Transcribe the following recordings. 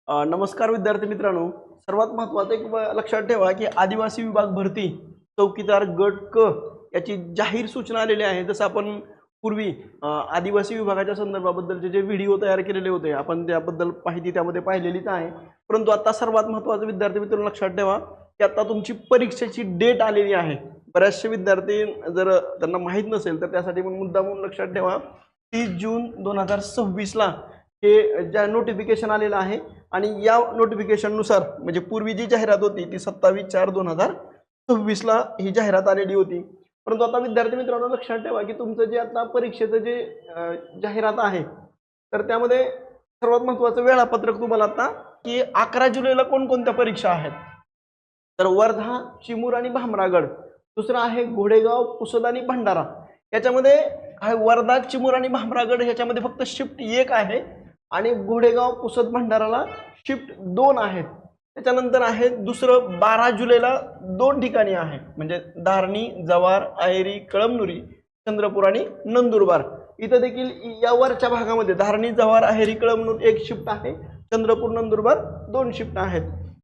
नमस्कार विद्यार्थी मित्रांनो. सर्वात महत्त्वाचं एक लक्षात ठेवा की आदिवासी विभाग भरती चौकीदार गट क याची जाहीर सूचना आलेली आहे. जसं आपण पूर्वी आदिवासी विभागाच्या संदर्भाबद्दलचे जे व्हिडिओ तयार केलेले होते, आपण त्याबद्दल माहिती त्यामध्ये पाहिलेलीच आहे. परंतु आता सर्वात महत्त्वाचं विद्यार्थी मित्रांनो लक्षात ठेवा की आता तुमची परीक्षेची डेट आलेली आहे. बरेचसे विद्यार्थी जर त्यांना माहीत नसेल तर त्यासाठी पण मुद्दा म्हणून लक्षात ठेवा 30 जून 2026ला हे ज्या नोटिफिकेशन आलेलं आहे आणि या नोटिफिकेशननुसार म्हणजे पूर्वी जी जाहिरात होती ती 27/4/2026ला ही जाहिरात आलेली होती. परंतु आता विद्यार्थी मित्रांनो लक्षात ठेवा की तुमचं जे आता परीक्षेचं जे जाहिरात आहे तर त्यामध्ये सर्वात महत्त्वाचं वेळापत्रक तुम्हाला आता की 11 जुलैला कोणकोणत्या परीक्षा आहेत. तर वर्धा, चिमूर आणि भामरागड. दुसरं आहे घोडेगाव, पुसद आणि भंडारा. याच्यामध्ये आहे वर्धा, चिमूर आणि भामरागड ह्याच्यामध्ये फक्त शिफ्ट 1 आहे आणि घोडेगाव, पुसद, भंडाराला शिफ्ट 2 आहेत. त्याच्यानंतर आहे दुसरं 12 जुलैला 2 ठिकाणी आहे म्हणजे धारणी, जव्हार, अहेरी, कळमनुरी, चंद्रपूर आणि नंदुरबार. इथं देखील या वरच्या भागामध्ये धारणी, जव्हार, अहेरी, कळमनुर 1 शिफ्ट आहे, चंद्रपूर, नंदुरबार 2 शिफ्ट आहेत.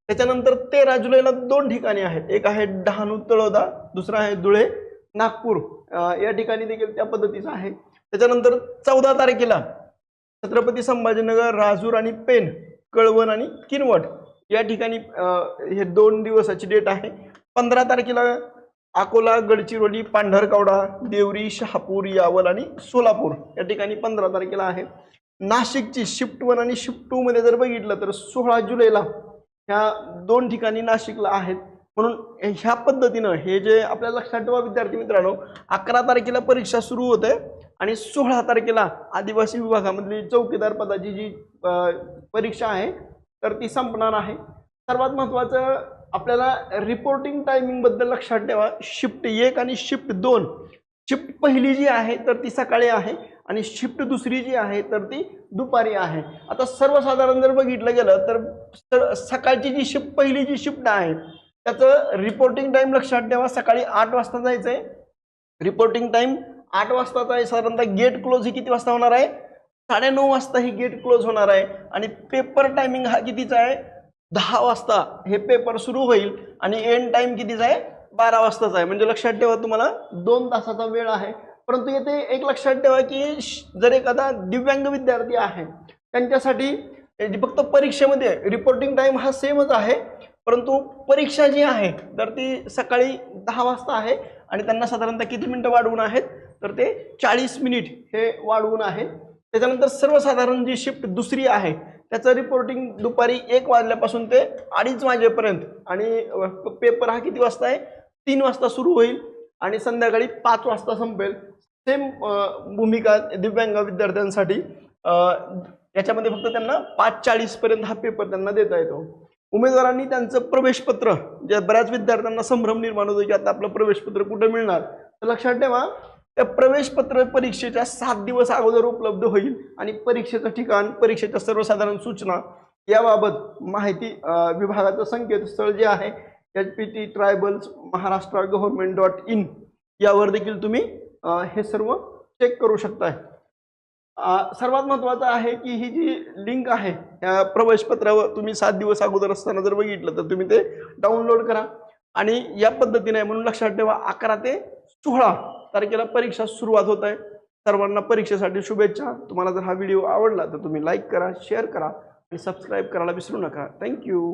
त्याच्यानंतर 13 जुलैला 2 ठिकाणी आहेत. एक आहे डहाणू, तळोदा, दुसरा आहे धुळे, नागपूर. या ठिकाणी देखील त्या पद्धतीचं आहे. त्याच्यानंतर 14 तारखेला छत्रपती संभाजीनगर, राजूर आणि पेन, कळवण आणि किनवट या ठिकाणी हे 2 दिवसाची डेट आहे. 15 तारखेला अकोला, गडचिरोली, पांढरकवडा, देवरी, शहापूर, यावल आणि सोलापूर या ठिकाणी 15 तारखेला आहे. नाशिकची शिफ्ट 1 आणि शिफ्ट 2 मध्ये जर बघितलं तर 16 जुलैला ह्या 2 ठिकाणी नाशिकला आहेत. म्हणून ह्या पद्धतीनं हे जे आपल्याला लक्षात ठेवा विद्यार्थी मित्रांनो 11 तारखेला परीक्षा सुरू होते आणि 16 तारखेला आदिवासी विभागामधली चौकीदार पदाची जी परीक्षा आहे तर ती संपणार आहे. सर्वात महत्त्वाचं आपल्याला रिपोर्टिंग टायमिंग बद्दल लक्षात ठेवा. शिफ्ट 1 आणि शिफ्ट 2. शिफ्ट पहिली जी आहे तर ती सकाळी आहे आणि शिफ्ट दुसरी जी आहे तर ती दुपारी आहे. आता सर्वसाधारण जर बघितलं गेलं तर सकाळची जी शिफ्ट पहिली जी शिफ्ट आहे त्याचं रिपोर्टिंग टाइम लक्षात ठेवा. सकाळी 8 वाजता जायचं आहे. रिपोर्टिंग टाइम 8 वाजताचा आहे. साधारणतः गेट क्लोज ही किती वाजता होणार आहे? 9:30 वाजता ही गेट क्लोज होणार आहे. आणि पेपर टायमिंग हा कितीचा आहे? 10 वाजता हे पेपर सुरू होईल आणि एंड टाइम कितीचा आहे? 12 वाजताचा आहे. म्हणजे लक्षात ठेवा तुम्हाला 2 तासाचा वेळ आहे. परंतु येथे एक लक्षात ठेवा की जर एखादा दिव्यांग विद्यार्थी आहे त्यांच्यासाठी फक्त परीक्षेमध्ये रिपोर्टिंग टाइम हा सेमच आहे, परंतु परीक्षा जी आहे तर ती सकाळी 10 वाजता आहे आणि त्यांना साधारणतः किती मिनिटं वाढवून आहेत तर ते 40 मिनिट हे वाढवून आहे. त्याच्यानंतर सर्वसाधारण जी शिफ्ट दुसरी आहे त्याचं रिपोर्टिंग दुपारी 1 वाजल्यापासून ते 2:30 वाजेपर्यंत आणि पेपर हा किती वाजता आहे? 3 वाजता सुरू होईल आणि संध्याकाळी 5 वाजता संपेल. सेम भूमिका दिव्यांग विद्यार्थ्यांसाठी. याच्यामध्ये फक्त त्यांना 5:40 पर्यंत हा पेपर त्यांना देता येतो. उमेदवारांनी त्यांचं प्रवेशपत्र जे बऱ्याच विद्यार्थ्यांना संभ्रम निर्माण होतो की आता आपलं प्रवेशपत्र कुठे मिळणार तर लक्षात ठेवा त्या प्रवेशपत्र परीक्षेच्या 7 दिवस अगोदर उपलब्ध होईल आणि परीक्षेचं ठिकाण, परीक्षेच्या सर्वसाधारण सूचना याबाबत माहिती विभागाचं संकेतस्थळ जे आहे HPT ट्रायबल्स महाराष्ट्र government.in यावर देखील तुम्ही हे सर्व चेक करू शकताय. सर्वात महत्त्वाचं आहे की ही जी लिंक आहे त्या प्रवेशपत्रावर तुम्ही 7 दिवस अगोदर असताना जर बघितलं तर तुम्ही ते डाउनलोड करा आणि या पद्धतीने म्हणून लक्षात ठेवा 11 ते 16 तारखेला परीक्षा सुरुवात होत आहे. सर्वांना परीक्षेसाठी शुभेच्छा. तुम्हाला जर हा व्हिडिओ आवडला तर तुम्ही लाईक करा, शेअर करा आणि सबस्क्राईब करायला विसरू नका. थँक्यू.